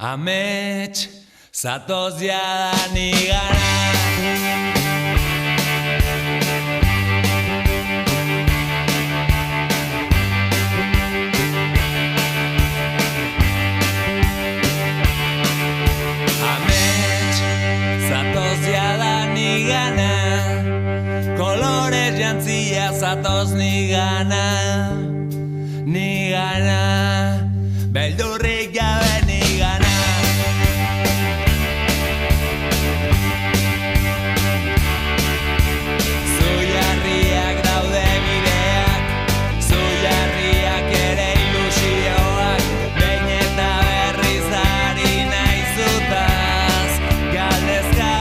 Amets, zatoz jada nigana. Kolorez jantzia zatoz nigana, nigana, beldurrik jabe nigana. Zu jarriak daude bideak, zu jarriak ere ilusioak, behin eta berriz ari naizutaz, galdezka.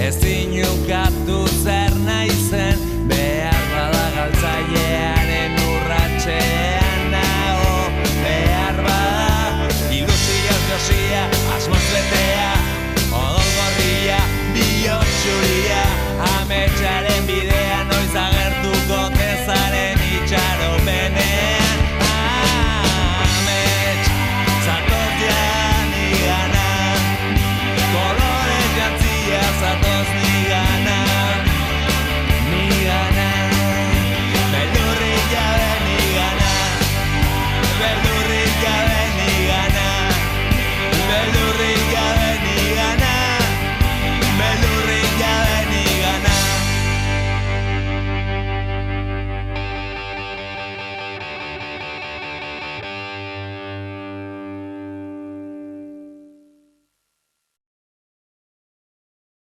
Ezin ukatu zer naizen.